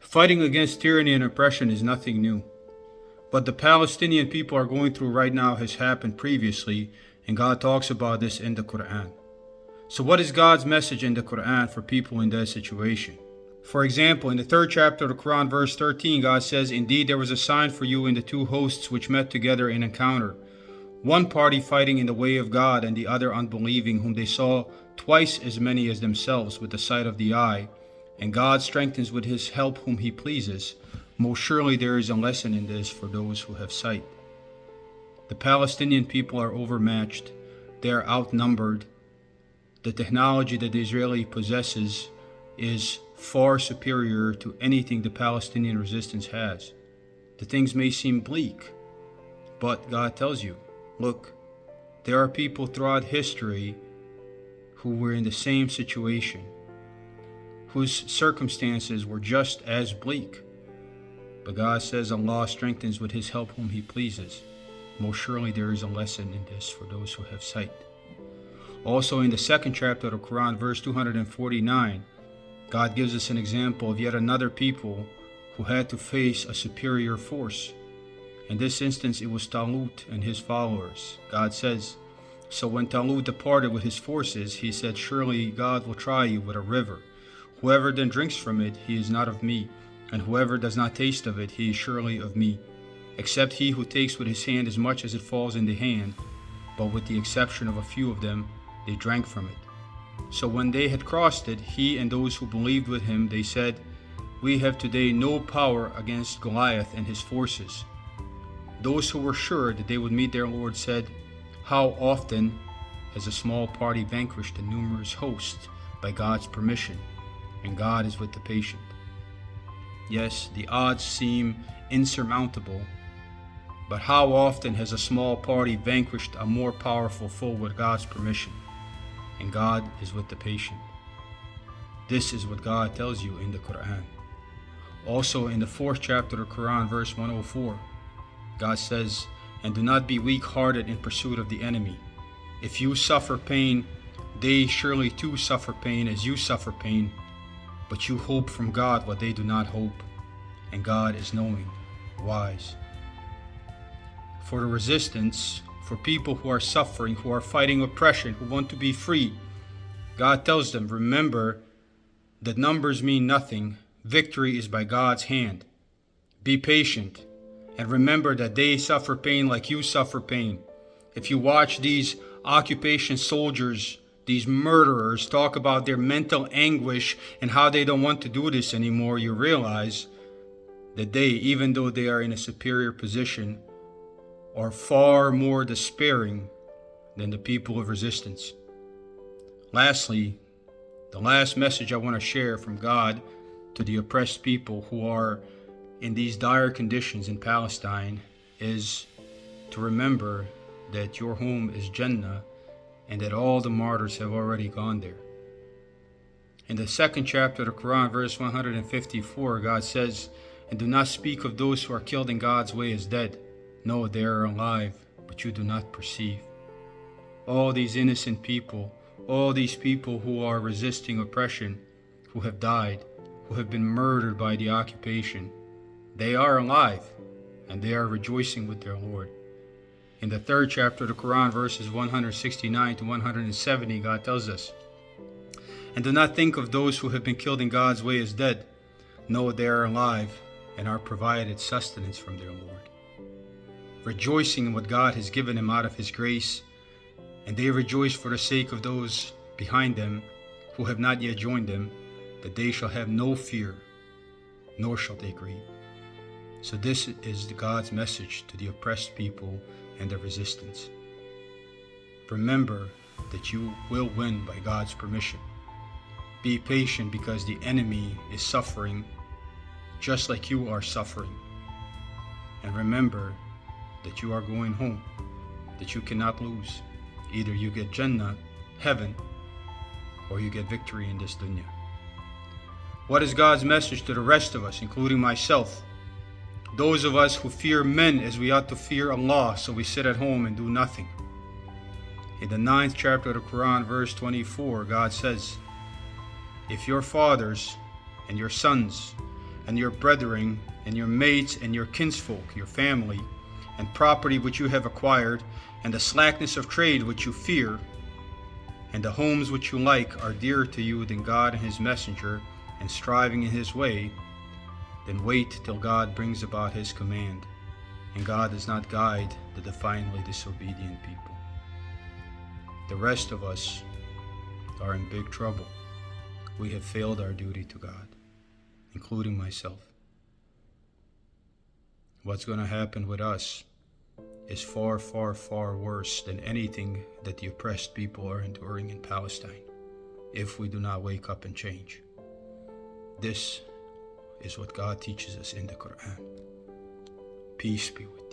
Fighting against tyranny and oppression is nothing new. But the Palestinian people are going through right now has happened previously, and God talks about this in the Quran. So what is God's message in the Quran for people in that situation? For example, in the 3rd chapter of the Quran, verse 13, God says, "Indeed, there was a sign for you in the two hosts which met together in encounter. One party fighting in the way of God, and the other unbelieving, whom they saw twice as many as themselves with the sight of the eye. And God strengthens with his help whom he pleases. Most surely there is a lesson in this for those who have sight." The Palestinian people are overmatched. They are outnumbered. The technology that the Israeli possesses is far superior to anything the Palestinian resistance has. The things may seem bleak, but God tells you, look, there are people throughout history who were in the same situation, whose circumstances were just as bleak. But God says Allah strengthens with his help whom he pleases. Most surely there is a lesson in this for those who have sight. Also in the 2nd chapter of the Quran, verse 249, God gives us an example of yet another people who had to face a superior force. In this instance, it was Talut and his followers. God says, "So when Talut departed with his forces, he said, surely God will try you with a river. Whoever then drinks from it, he is not of me, and whoever does not taste of it, he is surely of me, except he who takes with his hand as much as it falls in the hand." But with the exception of a few of them, they drank from it. So when they had crossed it, he and those who believed with him, they said, "We have today no power against Goliath and his forces." Those who were sure that they would meet their Lord said, "How often has a small party vanquished a numerous host by God's permission, and God is with the patient." Yes, the odds seem insurmountable, but how often has a small party vanquished a more powerful foe with God's permission, and God is with the patient? This is what God tells you in the Quran. Also in the 4th chapter of the Quran, verse 104, God says, "And do not be weak-hearted in pursuit of the enemy. If you suffer pain, they surely too suffer pain as you suffer pain. But you hope from God what they do not hope, and God is knowing, wise." For the resistance, for people who are suffering, who are fighting oppression, who want to be free, God tells them, remember that numbers mean nothing. Victory is by God's hand. Be patient, and remember that they suffer pain like you suffer pain. If you watch these occupation soldiers, these murderers, talk about their mental anguish and how they don't want to do this anymore, you realize that they, even though they are in a superior position, are far more despairing than the people of resistance. Lastly, the last message I want to share from God to the oppressed people who are in these dire conditions in Palestine is to remember that your home is Jannah and that all the martyrs have already gone there. In the 2nd chapter of the Quran, verse 154, God says, "And do not speak of those who are killed in God's way as dead. No, they are alive, but you do not perceive." All these innocent people, all these people who are resisting oppression, who have died, who have been murdered by the occupation, they are alive, and they are rejoicing with their Lord. In the 3rd chapter of the Quran, verses 169 to 170, God tells us, "And do not think of those who have been killed in God's way as dead. No, they are alive, and are provided sustenance from their Lord, rejoicing in what God has given them out of his grace, and they rejoice for the sake of those behind them who have not yet joined them, that they shall have no fear, nor shall they grieve." So this is God's message to the oppressed people and their resistance. Remember that you will win by God's permission. Be patient because the enemy is suffering just like you are suffering. And remember that you are going home, that you cannot lose. Either you get Jannah, heaven, or you get victory in this dunya. What is God's message to the rest of us, including myself? Those of us who fear men as we ought to fear Allah, so we sit at home and do nothing. In the 9th chapter of the Quran, verse 24, God says, "If your fathers and your sons and your brethren, and your mates, and your kinsfolk, your family, and property which you have acquired, and the slackness of trade which you fear, and the homes which you like are dearer to you than God and his messenger, and striving in his way, then wait till God brings about his command, and God does not guide the defiantly disobedient people. The rest of us are in big trouble. We have failed our duty to God, including myself. What's going to happen with us is far, far, far worse than anything that the oppressed people are enduring in Palestine, if we do not wake up and change. This is what God teaches us in the Quran. Peace be with you.